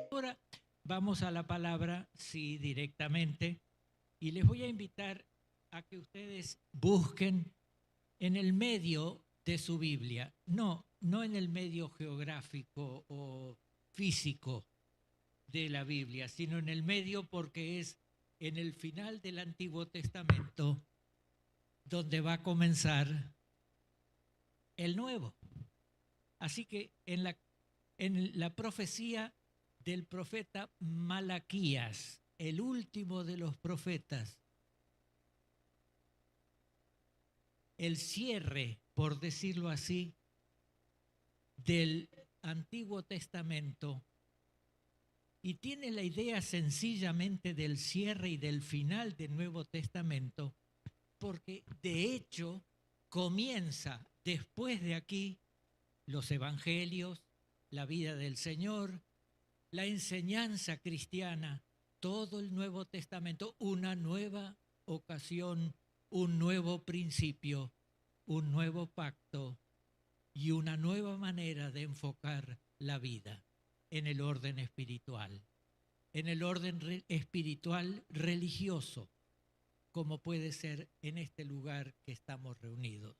Ahora vamos a la palabra, sí, directamente, y les voy a invitar a que ustedes busquen en el medio de su Biblia, no en el medio geográfico o físico de la Biblia, sino en el medio porque es en el final del Antiguo Testamento donde va a comenzar el Nuevo. Así que en la profecía del profeta Malaquías, el último de los profetas, el cierre, por decirlo así, del Antiguo Testamento, y tiene la idea sencillamente del cierre y del final del Nuevo Testamento, porque de hecho comienza después de aquí los evangelios, la vida del Señor, la enseñanza cristiana, todo el Nuevo Testamento, una nueva ocasión, un nuevo principio, un nuevo pacto y una nueva manera de enfocar la vida en el orden espiritual, en el orden espiritual religioso, como puede ser en este lugar que estamos reunidos.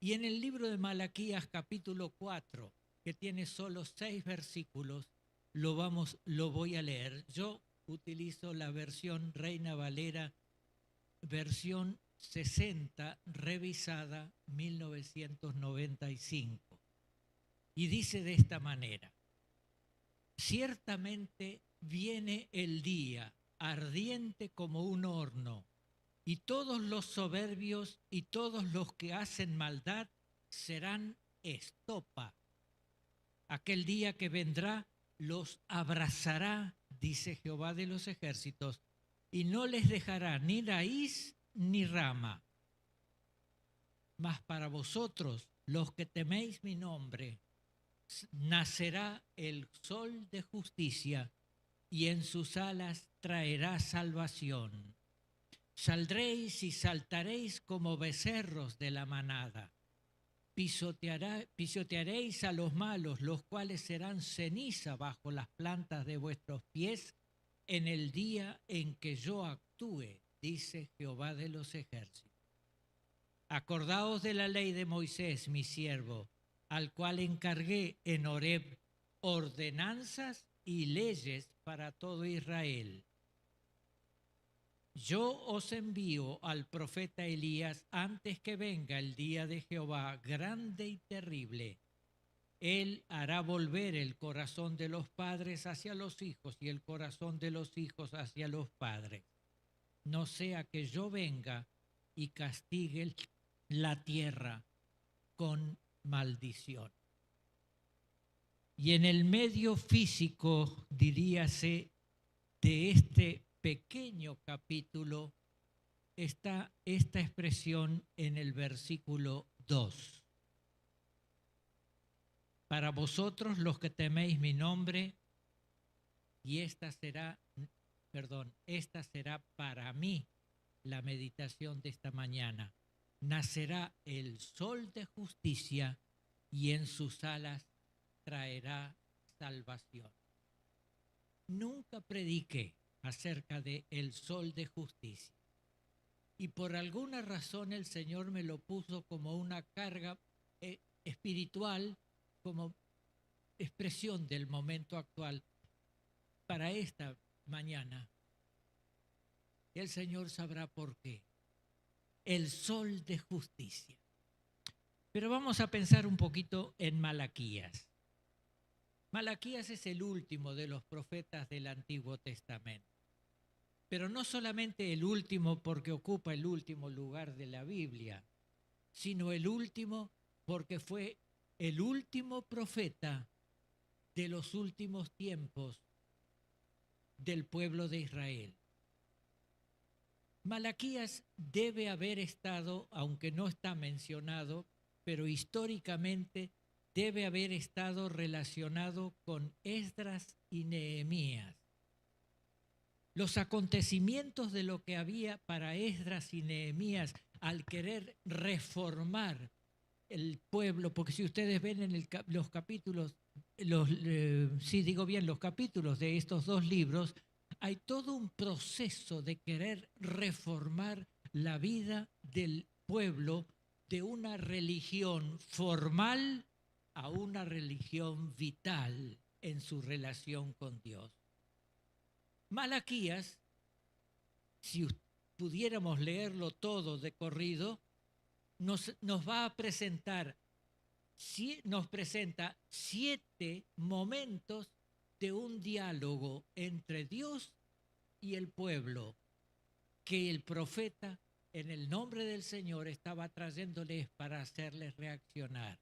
Y en el libro de Malaquías capítulo 4, que tiene solo 6 versículos, lo voy a leer. Yo utilizo la versión Reina Valera, versión 60, revisada 1995. Y dice de esta manera: ciertamente viene el día ardiente como un horno, y todos los soberbios y todos los que hacen maldad serán estopa. Aquel día que vendrá los abrazará, dice Jehová de los ejércitos, y no les dejará ni raíz ni rama. Mas para vosotros, los que teméis mi nombre, nacerá el sol de justicia, y en sus alas traerá salvación. Saldréis y saltaréis como becerros de la manada. Pisotearéis a los malos, los cuales serán ceniza bajo las plantas de vuestros pies en el día en que yo actúe, dice Jehová de los ejércitos. Acordaos de la ley de Moisés, mi siervo, al cual encargué en Horeb ordenanzas y leyes para todo Israel. Yo os envío al profeta Elías antes que venga el día de Jehová grande y terrible. Él hará volver el corazón de los padres hacia los hijos y el corazón de los hijos hacia los padres. No sea que yo venga y castigue la tierra con maldición. Y en el medio físico, diríase, de este pequeño capítulo está esta expresión en el versículo 2. Para vosotros los que teméis mi nombre, y esta será para mí la meditación de esta mañana. Nacerá el sol de justicia y en sus alas traerá salvación. Nunca prediqué acerca de el sol de justicia, y por alguna razón el Señor me lo puso como una carga espiritual, como expresión del momento actual para esta mañana. El Señor sabrá por qué. El sol de justicia. Pero vamos a pensar un poquito en Malaquías. Malaquías es el último de los profetas del Antiguo Testamento. Pero no solamente el último porque ocupa el último lugar de la Biblia, sino el último porque fue el último profeta de los últimos tiempos del pueblo de Israel. Malaquías debe haber estado, aunque no está mencionado, pero históricamente debe haber estado relacionado con Esdras y Nehemías, los acontecimientos de lo que había para Esdras y Nehemías al querer reformar el pueblo, porque si ustedes ven en los capítulos, sí digo bien, los capítulos de estos dos libros, hay todo un proceso de querer reformar la vida del pueblo de una religión formal a una religión vital en su relación con Dios. Malaquías, si pudiéramos leerlo todo de corrido, nos va a presentar, nos presenta 7 momentos de un diálogo entre Dios y el pueblo que el profeta en el nombre del Señor estaba trayéndoles para hacerles reaccionar.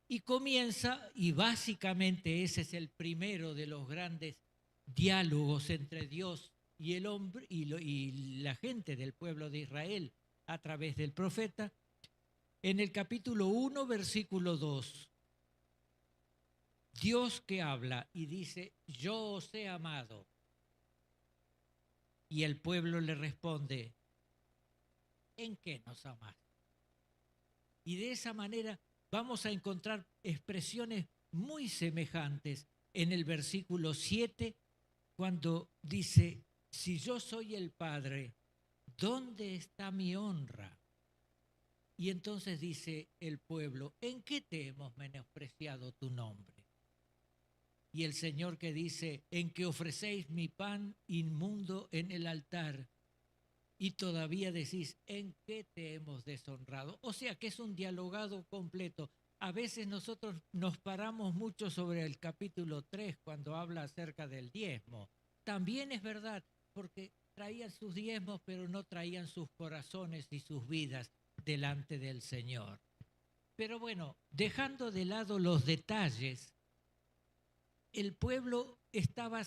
Y comienza, y básicamente ese es el primero de los grandes diálogos entre Dios y el hombre y la gente del pueblo de Israel a través del profeta, en el capítulo 1, versículo 2. Dios que habla y dice, yo os he amado. Y el pueblo le responde, ¿en qué nos amas? Y de esa manera vamos a encontrar expresiones muy semejantes en el versículo 7, cuando dice, si yo soy el Padre, ¿dónde está mi honra? Y entonces dice el pueblo, ¿en qué te hemos menospreciado tu nombre? Y el Señor que dice, en que ofrecéis mi pan inmundo en el altar, y todavía decís, ¿en qué te hemos deshonrado? O sea que es un dialogado completo. A veces nosotros nos paramos mucho sobre el capítulo 3 cuando habla acerca del diezmo. También es verdad, porque traían sus diezmos, pero no traían sus corazones y sus vidas delante del Señor. Pero bueno, dejando de lado los detalles, el pueblo estaba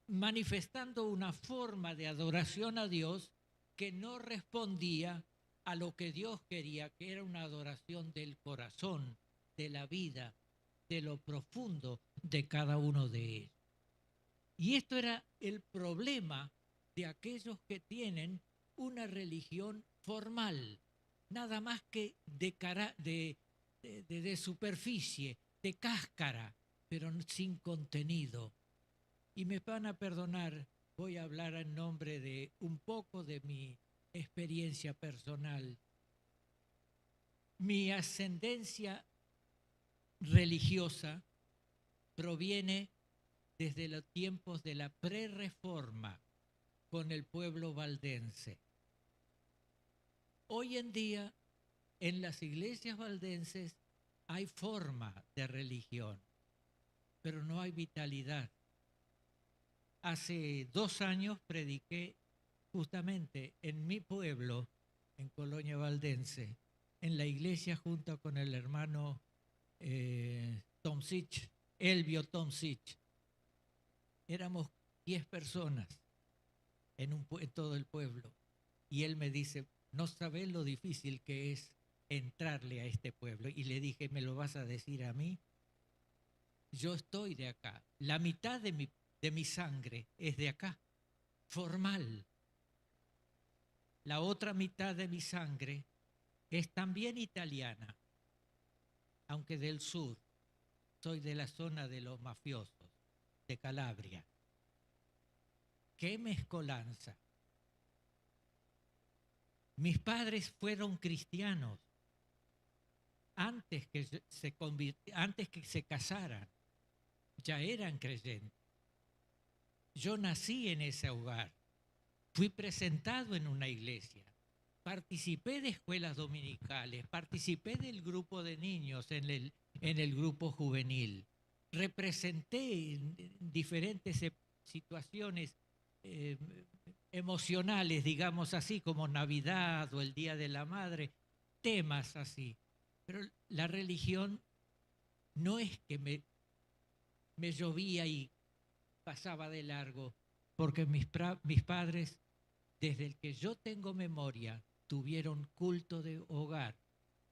manifestando una forma de adoración a Dios que no respondía a lo que Dios quería, que era una adoración del corazón, de la vida, de lo profundo de cada uno de ellos. Y esto era el problema de aquellos que tienen una religión formal, nada más que de superficie, de cáscara, pero sin contenido. Y me van a perdonar, voy a hablar en nombre de un poco de mi experiencia personal. Mi ascendencia religiosa proviene desde los tiempos de la prerreforma con el pueblo valdense. Hoy en día, en las iglesias valdenses hay forma de religión, pero no hay vitalidad. Hace 2 años prediqué justamente en mi pueblo, en Colonia Valdense, en la iglesia junto con el hermano Tomsich, Elvio Tomsich. Éramos 10 personas en todo el pueblo. Y él me dice, no sabes lo difícil que es entrarle a este pueblo. Y le dije, ¿me lo vas a decir a mí? Yo estoy de acá. La mitad de mi sangre es de acá, formal. La otra mitad de mi sangre es también italiana, aunque del sur. Soy de la zona de los mafiosos, de Calabria. ¡Qué mezcolanza! Mis padres fueron cristianos antes que se casaran. Ya eran creyentes. Yo nací en ese hogar. Fui presentado en una iglesia. Participé de escuelas dominicales. Participé del grupo de niños en el grupo juvenil. Representé en diferentes situaciones emocionales, digamos así, como Navidad o el Día de la Madre, temas así. Pero la religión no es que me llovía y pasaba de largo, porque mis padres, desde el que yo tengo memoria, tuvieron culto de hogar,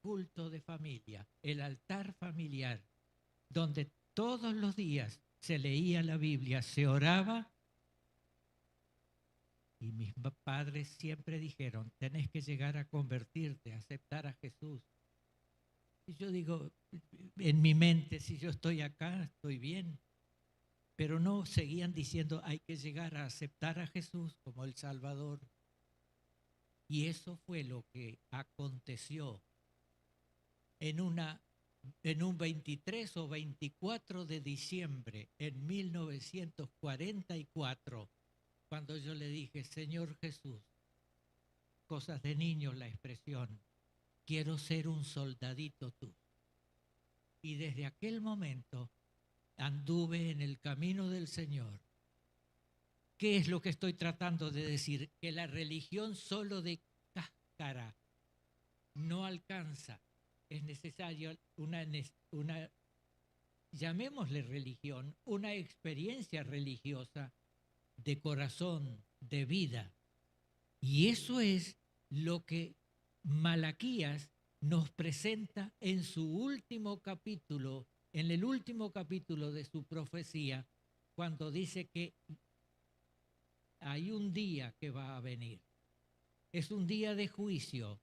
culto de familia, el altar familiar, donde todos los días se leía la Biblia, se oraba Y mis padres siempre dijeron, tenés que llegar a convertirte, a aceptar a Jesús. Y yo digo, en mi mente, si yo estoy acá, estoy bien. Pero no, seguían diciendo, hay que llegar a aceptar a Jesús como el Salvador. Y eso fue lo que aconteció en un 23 o 24 de diciembre en 1944, cuando yo le dije, Señor Jesús, cosas de niños la expresión, quiero ser un soldadito tú. Y desde aquel momento anduve en el camino del Señor. ¿Qué es lo que estoy tratando de decir? Que la religión solo de cáscara no alcanza. Es necesario una, llamémosle religión, una experiencia religiosa de corazón, de vida. Y eso es lo que Malaquías nos presenta en su último capítulo, en el último capítulo de su profecía, cuando dice que hay un día que va a venir. Es un día de juicio,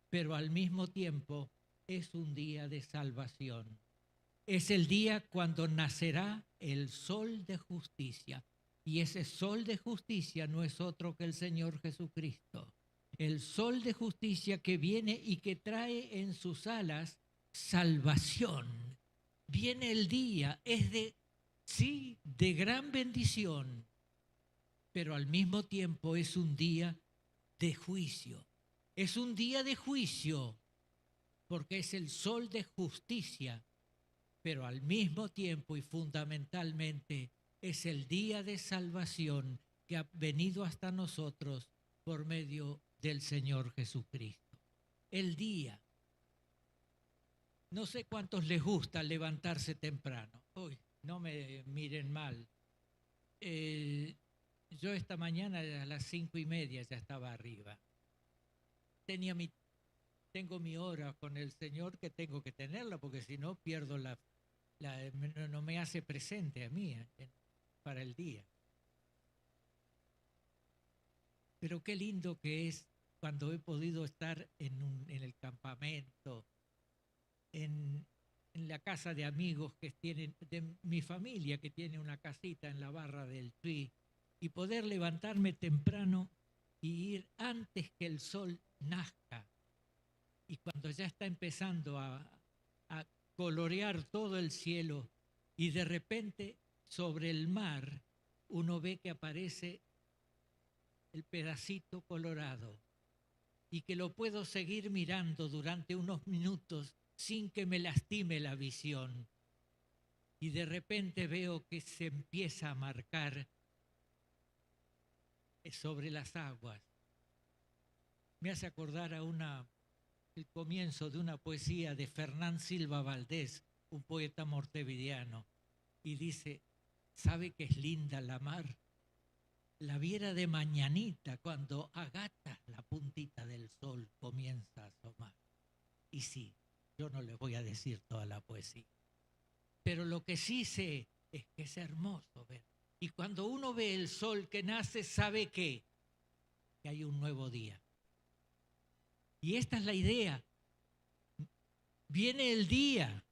pero al mismo tiempo es un día de salvación. Es el día cuando nacerá el sol de justicia. Y ese sol de justicia no es otro que el Señor Jesucristo. El sol de justicia que viene y que trae en sus alas salvación. Viene el día, es sí, de gran bendición, pero al mismo tiempo es un día de juicio. Es un día de juicio porque es el sol de justicia, pero al mismo tiempo y fundamentalmente es el día de salvación que ha venido hasta nosotros por medio del Señor Jesucristo. El día. No sé cuántos les gusta levantarse temprano. Uy, no me miren mal. Yo esta mañana a las 5:30 ya estaba arriba. Tengo mi hora con el Señor que tengo que tenerla, porque si no pierdo no me hace presente a mí para el día. Pero qué lindo que es cuando he podido estar en el campamento, en la casa de amigos que tienen, de mi familia que tiene una casita en la Barra del Tuy, y poder levantarme temprano y ir antes que el sol nazca. Y cuando ya está empezando a colorear todo el cielo y de repente sobre el mar uno ve que aparece el pedacito colorado y que lo puedo seguir mirando durante unos minutos sin que me lastime la visión. Y de repente veo que se empieza a marcar sobre las aguas. Me hace acordar el comienzo de una poesía de Fernán Silva Valdés, un poeta montevideano, y dice, ¿sabe que es linda la mar? La viera de mañanita cuando agatas la puntita del sol comienza a asomar. Y sí, yo no les voy a decir toda la poesía, pero lo que sí sé es que es hermoso ver. Y cuando uno ve el sol que nace, ¿sabe qué? Que hay un nuevo día. Y esta es la idea. Viene el día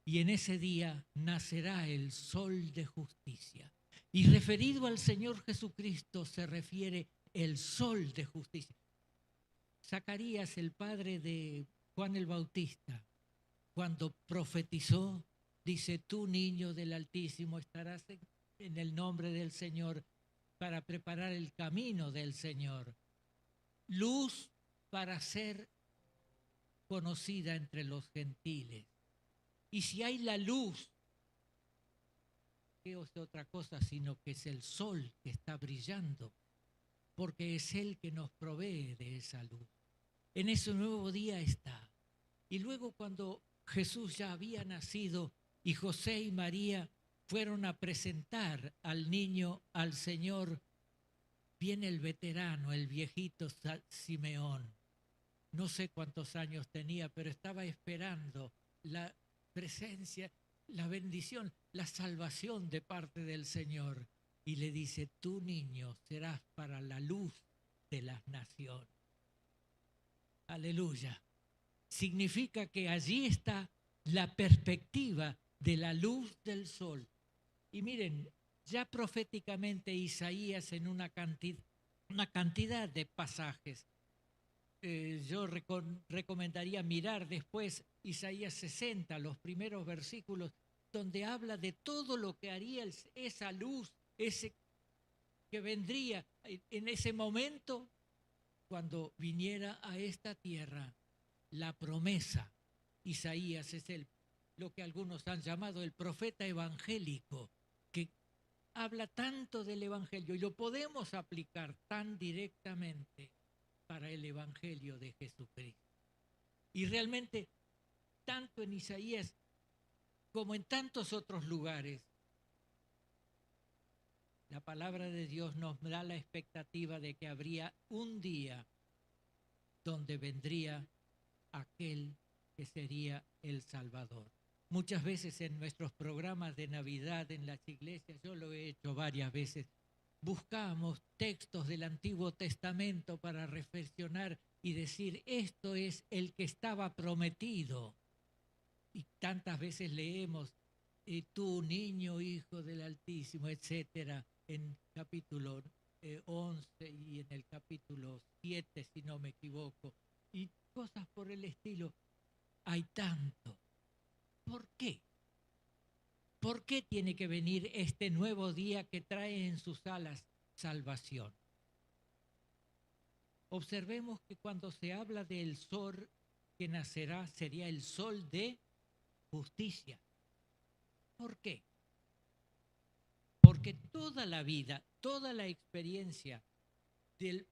y en ese día nacerá el sol de justicia. Y referido al Señor Jesucristo se refiere el sol de justicia. Zacarías, el padre de Juan el Bautista, cuando profetizó, dice, tú niño del Altísimo estarás en el nombre del Señor para preparar el camino del Señor. Luz para ser conocida entre los gentiles. Y si hay la luz, ¿qué es otra cosa sino que es el sol que está brillando? Porque es Él que nos provee de esa luz. En ese nuevo día está. Y luego cuando Jesús ya había nacido y José y María fueron a presentar al niño al Señor, viene el veterano, el viejito Simeón. No sé cuántos años tenía, pero estaba esperando la presencia, la bendición, la salvación de parte del Señor. y le dice, tú niño serás para la luz de las naciones. Aleluya. Significa que allí está la perspectiva de la luz del sol. Y miren, ya proféticamente Isaías en una cantidad de pasajes, yo recomendaría mirar después Isaías 60, los primeros versículos, donde habla de todo lo que haría esa luz, ese que vendría en ese momento cuando viniera a esta tierra. La promesa. Isaías es lo que algunos han llamado el profeta evangélico, que habla tanto del evangelio y lo podemos aplicar tan directamente para el evangelio de Jesucristo. Y realmente, tanto en Isaías como en tantos otros lugares, la palabra de Dios nos da la expectativa de que habría un día donde vendría aquel que sería el Salvador. Muchas veces en nuestros programas de Navidad en las iglesias, yo lo he hecho varias veces, buscamos textos del Antiguo Testamento para reflexionar y decir, esto es el que estaba prometido. Y tantas veces leemos, tú niño, hijo del Altísimo, etcétera, en capítulo 11 y en el capítulo 7, si no me equivoco, y cosas por el estilo. Hay tanto. ¿Por qué? ¿Por qué tiene que venir este nuevo día que trae en sus alas salvación? Observemos que cuando se habla del sol que nacerá, sería el sol de justicia. ¿Por qué? Porque toda la vida, toda la experiencia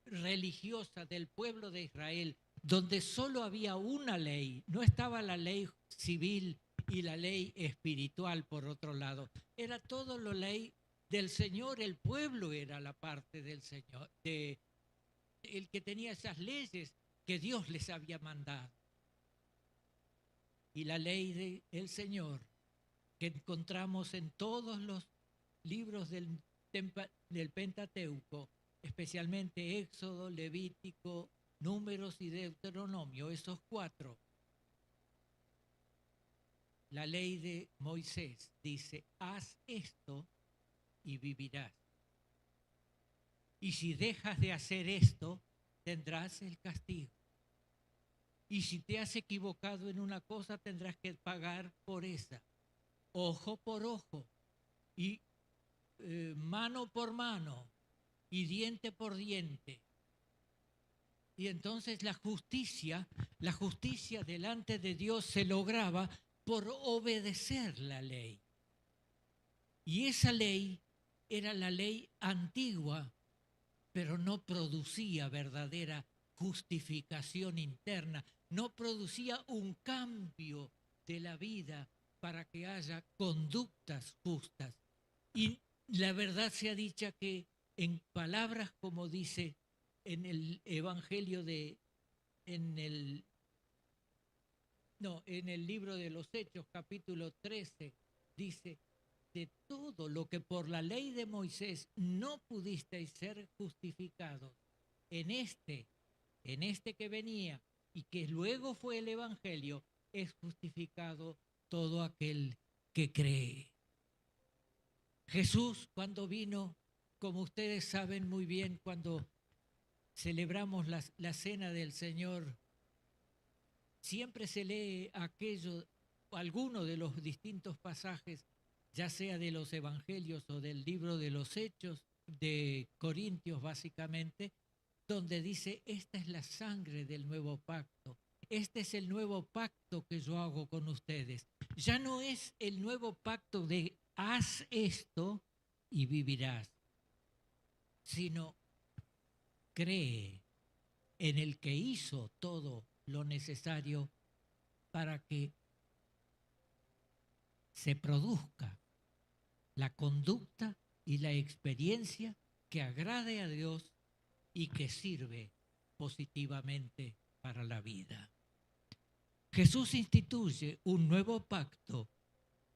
religiosa del pueblo de Israel, donde solo había una ley, no estaba la ley civil y la ley espiritual por otro lado, era todo la ley del Señor, el pueblo era la parte del Señor, el que tenía esas leyes que Dios les había mandado. Y la ley del Señor que encontramos en todos los libros del Pentateuco, especialmente Éxodo, Levítico, Números y Deuteronomio, esos 4. La ley de Moisés dice, haz esto y vivirás. Y si dejas de hacer esto, tendrás el castigo. Y si te has equivocado en una cosa, tendrás que pagar por esa. Ojo por ojo y mano por mano y diente por diente. Y entonces la justicia delante de Dios se lograba por obedecer la ley. Y esa ley era la ley antigua, pero no producía verdadera justificación interna, no producía un cambio de la vida para que haya conductas justas. Y la verdad sea dicha que en palabras como dice en el Evangelio en el libro de los Hechos, capítulo 13, dice, de todo lo que por la ley de Moisés no pudisteis ser justificados, en este que venía y que luego fue el Evangelio, es justificado todo aquel que cree. Jesús, cuando vino, como ustedes saben muy bien, cuando celebramos la cena del Señor, siempre se lee alguno de los distintos pasajes, ya sea de los evangelios o del libro de los Hechos de Corintios básicamente, donde dice, esta es la sangre del nuevo pacto, este es el nuevo pacto que yo hago con ustedes. Ya no es el nuevo pacto de haz esto y vivirás, sino cree en el que hizo todo lo necesario para que se produzca la conducta y la experiencia que agrade a Dios y que sirve positivamente para la vida. Jesús instituye un nuevo pacto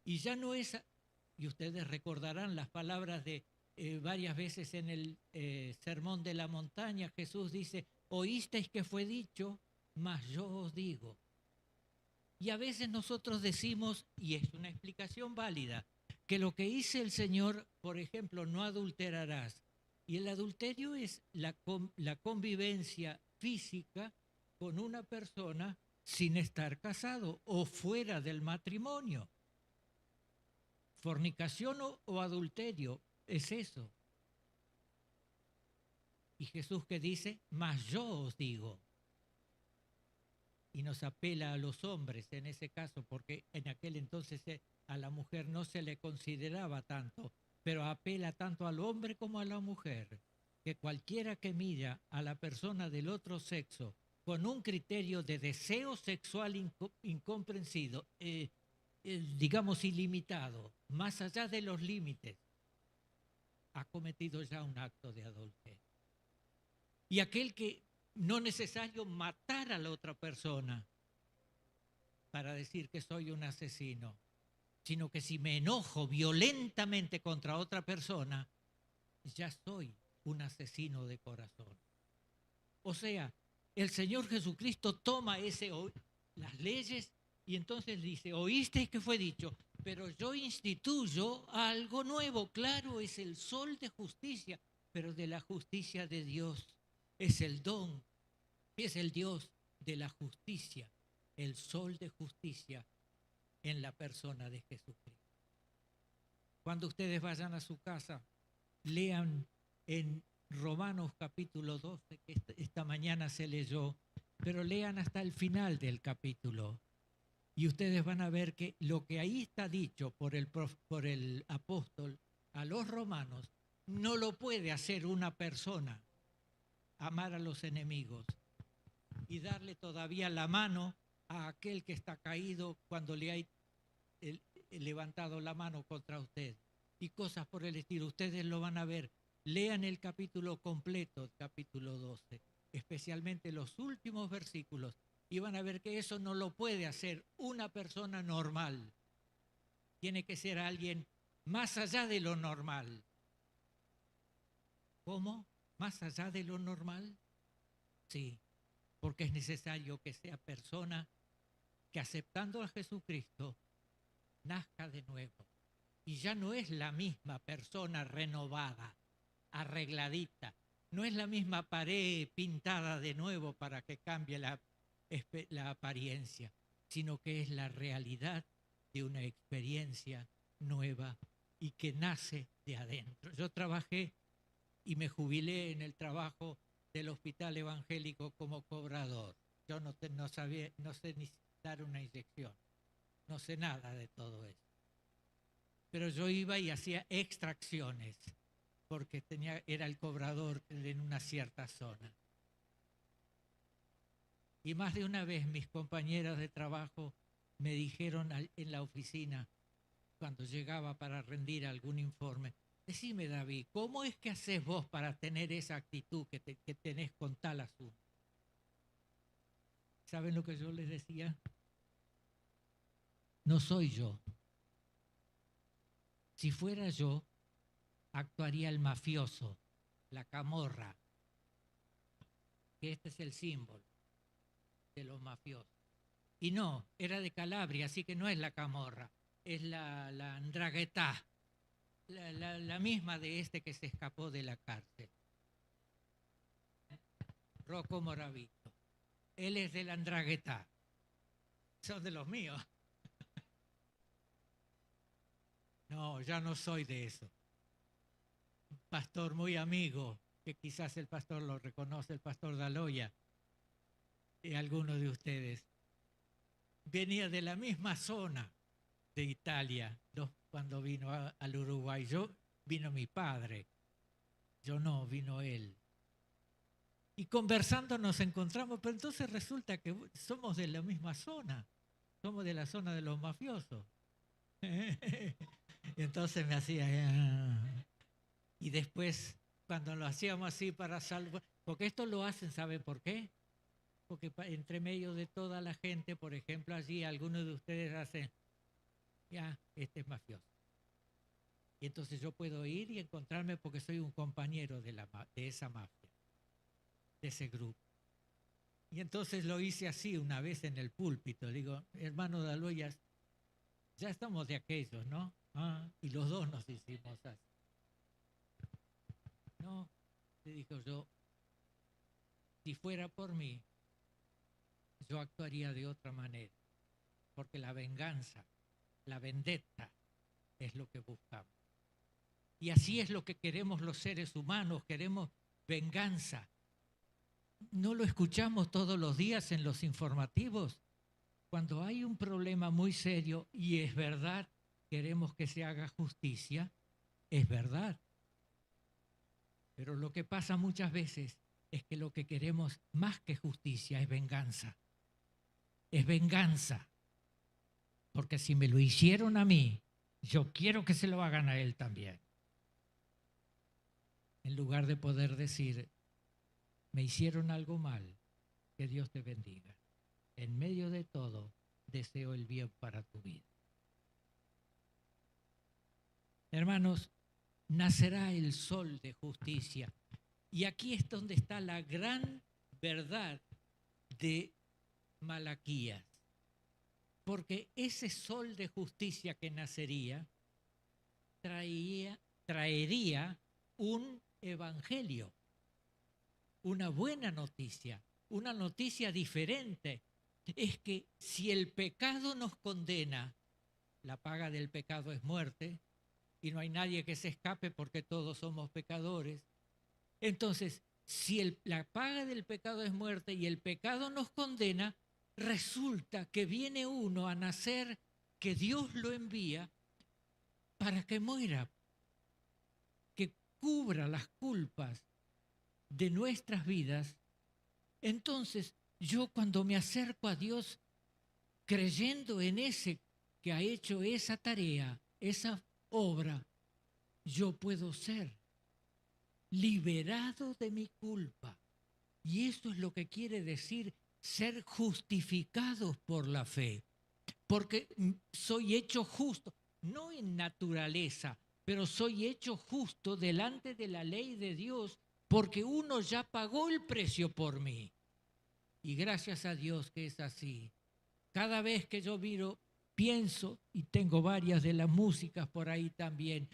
y ya no es, y ustedes recordarán las palabras de varias veces en el Sermón de la Montaña Jesús dice, oísteis que fue dicho, mas yo os digo. Y a veces nosotros decimos, y es una explicación válida, que lo que dice el Señor, por ejemplo, no adulterarás. Y el adulterio es la convivencia física con una persona sin estar casado o fuera del matrimonio. Fornicación o adulterio, es eso. Y Jesús que dice, mas yo os digo. Y nos apela a los hombres en ese caso, porque en aquel entonces a la mujer no se le consideraba tanto, pero apela tanto al hombre como a la mujer, que cualquiera que mira a la persona del otro sexo con un criterio de deseo sexual incomprensido, digamos ilimitado, más allá de los límites, ha cometido ya un acto de adulterio. Y aquel que no es necesario matar a la otra persona para decir que soy un asesino, sino que si me enojo violentamente contra otra persona, ya soy un asesino de corazón. O sea, el Señor Jesucristo toma las leyes y entonces dice, oísteis que fue dicho, pero yo instituyo algo nuevo. Claro, es el sol de justicia, pero de la justicia de Dios. Es el don, es el Dios de la justicia, el sol de justicia en la persona de Jesucristo. Cuando ustedes vayan a su casa, lean en Romanos capítulo 12, que esta mañana se leyó, pero lean hasta el final del capítulo. Y ustedes van a ver que lo que ahí está dicho por el apóstol a los romanos, no lo puede hacer una persona, amar a los enemigos y darle todavía la mano a aquel que está caído cuando le hay levantado la mano contra usted. Y cosas por el estilo. Ustedes lo van a ver. Lean el capítulo completo, el capítulo 12, especialmente los últimos versículos, y van a ver que eso no lo puede hacer una persona normal. Tiene que ser alguien más allá de lo normal. ¿Cómo? ¿Más allá de lo normal? Sí, porque es necesario que sea persona que aceptando a Jesucristo nazca de nuevo. Y ya no es la misma persona renovada, arregladita. No es la misma pared pintada de nuevo para que cambie la apariencia, sino que es la realidad de una experiencia nueva y que nace de adentro. Yo trabajé y me jubilé en el trabajo del hospital evangélico como cobrador. Yo no sé ni dar una inyección, no sé nada de todo eso. Pero yo iba y hacía extracciones porque era el cobrador en una cierta zona. Y más de una vez mis compañeras de trabajo me dijeron en la oficina, cuando llegaba para rendir algún informe, decime David, ¿cómo es que haces vos para tener esa actitud que tenés con tal asunto? ¿Saben lo que yo les decía? No soy yo. Si fuera yo, actuaría el mafioso, la camorra, que este es el símbolo de los mafiosos. Y no, era de Calabria, así que no es la camorra, es la andrangheta, la misma de este que se escapó de la cárcel. Rocco Moravito. Él es de la andrangheta. Son de los míos. No, ya no soy de eso. Pastor muy amigo, que quizás el pastor lo reconoce, el pastor Daloya, y algunos de ustedes. Venía de la misma zona de Italia cuando vino al Uruguay. Vino mi padre, yo no, vino él. Y conversando nos encontramos, pero entonces resulta que somos de la misma zona, somos de la zona de los mafiosos. Y entonces me hacía... Y después, cuando lo hacíamos así para salvar, porque esto lo hacen, ¿saben por qué? Porque entre medio de toda la gente, por ejemplo, allí algunos de ustedes hacen, ya, este es mafioso. Y entonces yo puedo ir y encontrarme porque soy un compañero de esa mafia, de ese grupo. Y entonces lo hice así una vez en el púlpito. Digo, hermano Daloyas, ya estamos de aquellos, ¿no? Y los dos nos hicimos así. No, le digo yo, si fuera por mí, yo actuaría de otra manera. Porque la venganza, la vendetta, es lo que buscamos. Y así es lo que queremos los seres humanos, queremos venganza. ¿No lo escuchamos todos los días en los informativos? Cuando hay un problema muy serio y es verdad, queremos que se haga justicia, es verdad. Pero lo que pasa muchas veces es que lo que queremos más que justicia es venganza. Es venganza. Porque si me lo hicieron a mí, yo quiero que se lo hagan a él también. En lugar de poder decir, me hicieron algo mal, que Dios te bendiga. En medio de todo, deseo el bien para tu vida. Hermanos, nacerá el sol de justicia. Y aquí es donde está la gran verdad de Malaquías. Porque ese sol de justicia que nacería traería un evangelio, una buena noticia, una noticia diferente. Es que si el pecado nos condena, la paga del pecado es muerte, y no hay nadie que se escape porque todos somos pecadores. Entonces, si la paga del pecado es muerte y el pecado nos condena, resulta que viene uno a nacer, que Dios lo envía para que muera, que cubra las culpas de nuestras vidas. Entonces, yo cuando me acerco a Dios creyendo en ese que ha hecho esa tarea, esa obra, yo puedo ser liberado de mi culpa. Y eso es lo que quiere decir ser justificados por la fe. Porque soy hecho justo, no en naturaleza, pero soy hecho justo delante de la ley de Dios, porque uno ya pagó el precio por mí. Y gracias a Dios que es así. Cada vez que yo pienso, y tengo varias de las músicas por ahí también,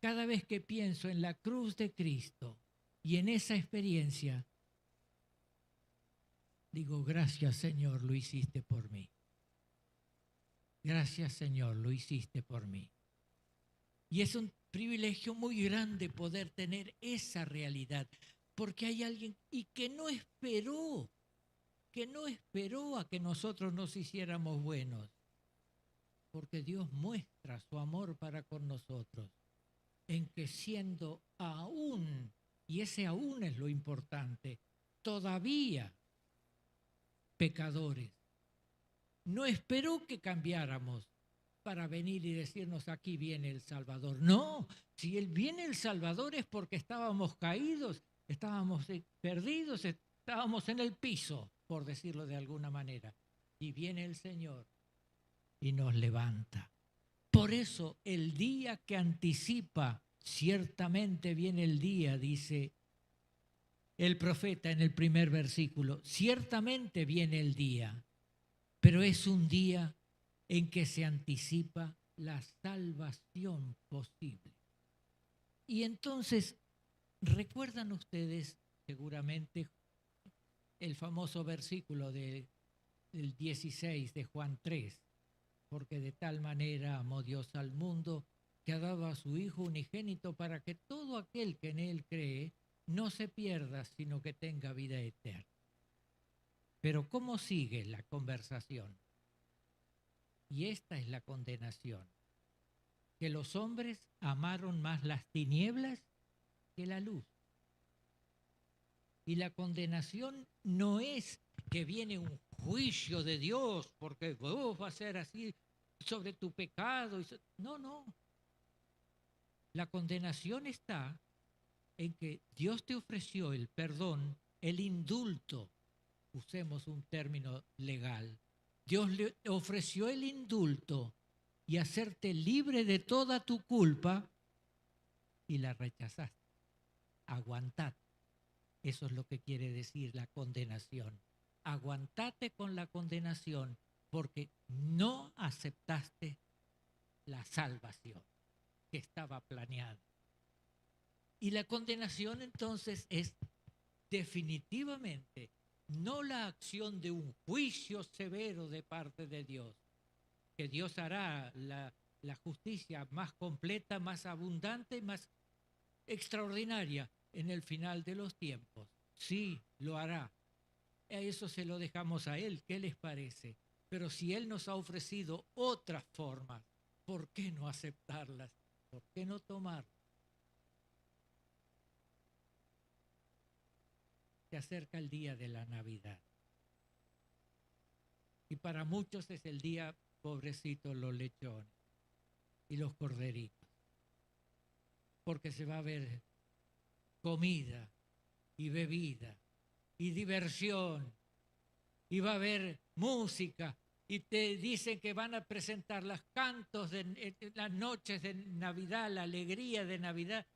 cada vez que pienso en la cruz de Cristo y en esa experiencia, digo, gracias Señor, lo hiciste por mí. Gracias Señor, lo hiciste por mí. Y es un privilegio muy grande poder tener esa realidad, porque hay alguien y que no esperó a que nosotros nos hiciéramos buenos, porque Dios muestra su amor para con nosotros, en que siendo aún, y ese aún es lo importante, todavía pecadores, no esperó que cambiáramos para venir y decirnos aquí viene el Salvador. No, si Él viene el Salvador es porque estábamos caídos, estábamos perdidos, estábamos en el piso, por decirlo de alguna manera. Y viene el Señor y nos levanta. Por eso el día que anticipa, ciertamente viene el día, dice el profeta en el primer versículo, ciertamente viene el día, pero es un día en que se anticipa la salvación posible. Y entonces, ¿recuerdan ustedes seguramente el famoso versículo del 16 de Juan 3? Porque de tal manera amó Dios al mundo que ha dado a su Hijo unigénito para que todo aquel que en Él cree no se pierda, sino que tenga vida eterna. Pero ¿cómo sigue la conversación? Y esta es la condenación, que los hombres amaron más las tinieblas que la luz. Y la condenación no es que viene un juicio de Dios porque va a ser así sobre tu pecado. No, no. La condenación está en que Dios te ofreció el perdón, el indulto, usemos un término legal. Dios le ofreció el indulto y hacerte libre de toda tu culpa y la rechazaste. Aguantate. Eso es lo que quiere decir la condenación. Aguantate con la condenación porque no aceptaste la salvación que estaba planeada. Y la condenación entonces es definitivamente no la acción de un juicio severo de parte de Dios, que Dios hará la justicia más completa, más abundante, más extraordinaria en el final de los tiempos. Sí, lo hará. A eso se lo dejamos a Él. ¿Qué les parece? Pero si Él nos ha ofrecido otras formas, ¿por qué no aceptarlas? ¿Por qué no tomarlas? Se acerca el día de la Navidad. Y para muchos es el día, pobrecitos, los lechones y los corderitos. Porque se va a ver comida y bebida y diversión y va a haber música y te dicen que van a presentar los cantos de las noches de Navidad, la alegría de Navidad,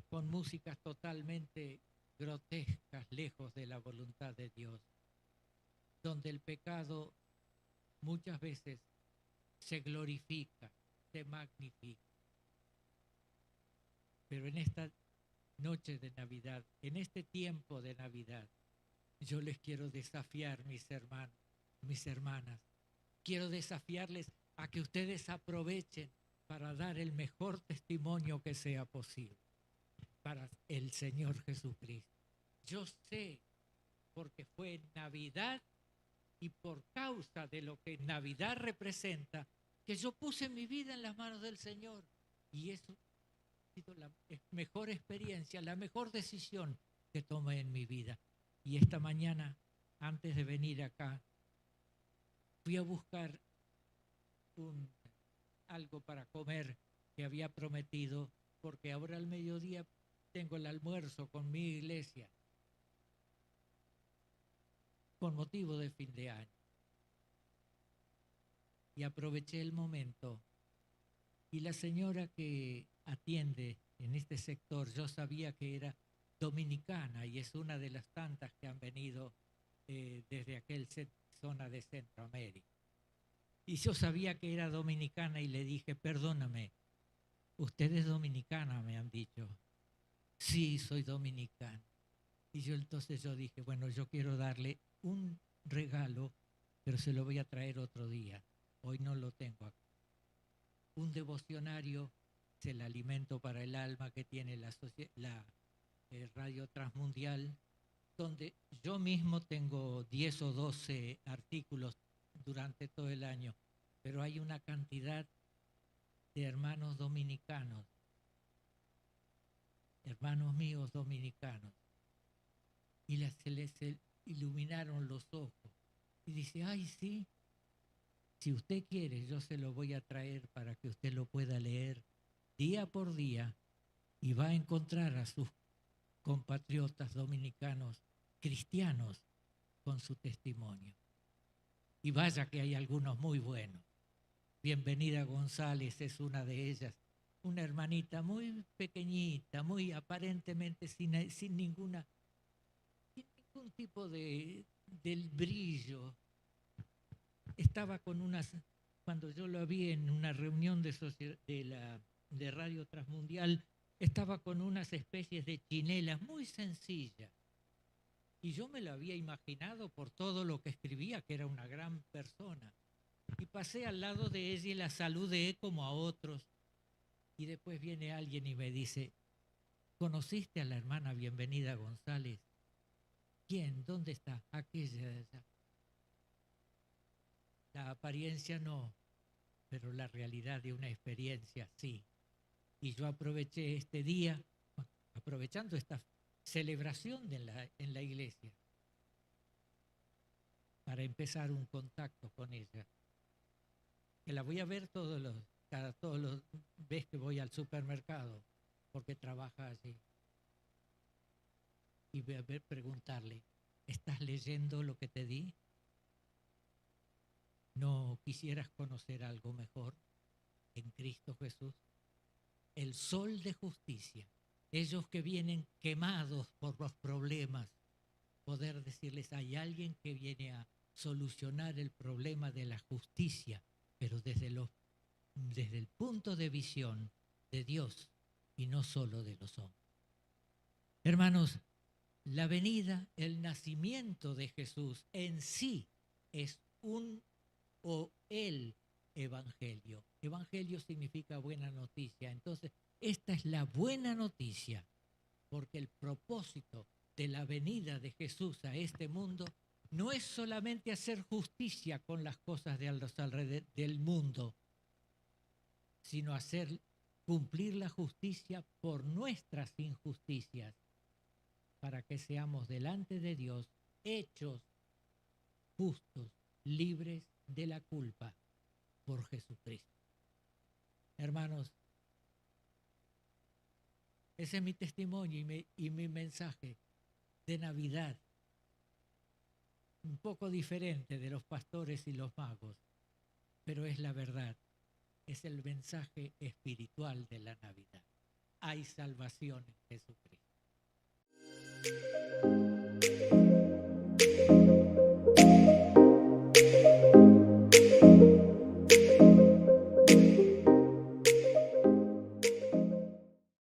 con músicas totalmente grotescas, lejos de la voluntad de Dios, donde el pecado muchas veces se glorifica, se magnifica. Pero en esta noche de Navidad, en este tiempo de Navidad, yo les quiero desafiar, mis hermanos, mis hermanas. Quiero desafiarles a que ustedes aprovechen para dar el mejor testimonio que sea posible para el Señor Jesucristo. Yo sé, porque fue Navidad y por causa de lo que Navidad representa, que yo puse mi vida en las manos del Señor. Y eso ha sido la mejor experiencia, la mejor decisión que tomé en mi vida. Y esta mañana, antes de venir acá, fui a buscar algo para comer que había prometido, porque ahora al mediodía tengo el almuerzo con mi iglesia, con motivo de fin de año. Y aproveché el momento. Y la señora que atiende en este sector, yo sabía que era dominicana y es una de las tantas que han venido desde aquel zona de Centroamérica. Y yo sabía que era dominicana y le dije, perdóname, ¿usted es dominicana? Me han dicho. Sí, soy dominicana. Y entonces yo dije, bueno, yo quiero darle un regalo, pero se lo voy a traer otro día. Hoy no lo tengo acá. Un devocionario es el alimento para el alma que tiene la Radio Transmundial, donde yo mismo tengo 10 o 12 artículos durante todo el año, pero hay una cantidad de hermanos dominicanos, hermanos míos dominicanos, y se les iluminaron los ojos. Y dice, ay, sí, si usted quiere, yo se lo voy a traer para que usted lo pueda leer día por día y va a encontrar a sus compatriotas dominicanos cristianos con su testimonio. Y vaya que hay algunos muy buenos. Bienvenida González es una de ellas, una hermanita muy pequeñita, muy aparentemente sin ningún tipo del brillo. Estaba con cuando yo lo vi en una reunión de Radio Transmundial, estaba con unas especies de chinelas muy sencillas. Y yo me lo había imaginado por todo lo que escribía, que era una gran persona. Y pasé al lado de ella y la saludé como a otros. Y después viene alguien y me dice, ¿conociste a la hermana Bienvenida González? ¿Quién? ¿Dónde está? Aquella de allá. La apariencia no, pero la realidad de una experiencia sí. Y yo aproveché este día, aprovechando esta celebración en la iglesia, para empezar un contacto con ella. Que la voy a ver todos los ves que voy al supermercado, porque trabaja allí. Y voy a preguntarle, ¿estás leyendo lo que te di? ¿No quisieras conocer algo mejor en Cristo Jesús? el sol de justicia. Ellos que vienen quemados por los problemas, poder decirles, hay alguien que viene a solucionar el problema de la justicia, pero desde el punto de visión de Dios y no solo de los hombres. Hermanos, la venida, el nacimiento de Jesús en sí es el evangelio. Evangelio significa buena noticia. Entonces, esta es la buena noticia, porque el propósito de la venida de Jesús a este mundo no es solamente hacer justicia con las cosas de los alrededor del mundo, sino cumplir la justicia por nuestras injusticias, para que seamos delante de Dios hechos justos, libres de la culpa por Jesucristo. Hermanos, ese es mi testimonio y mi mensaje de Navidad, un poco diferente de los pastores y los magos, pero es la verdad, es el mensaje espiritual de la Navidad. Hay salvación en Jesucristo.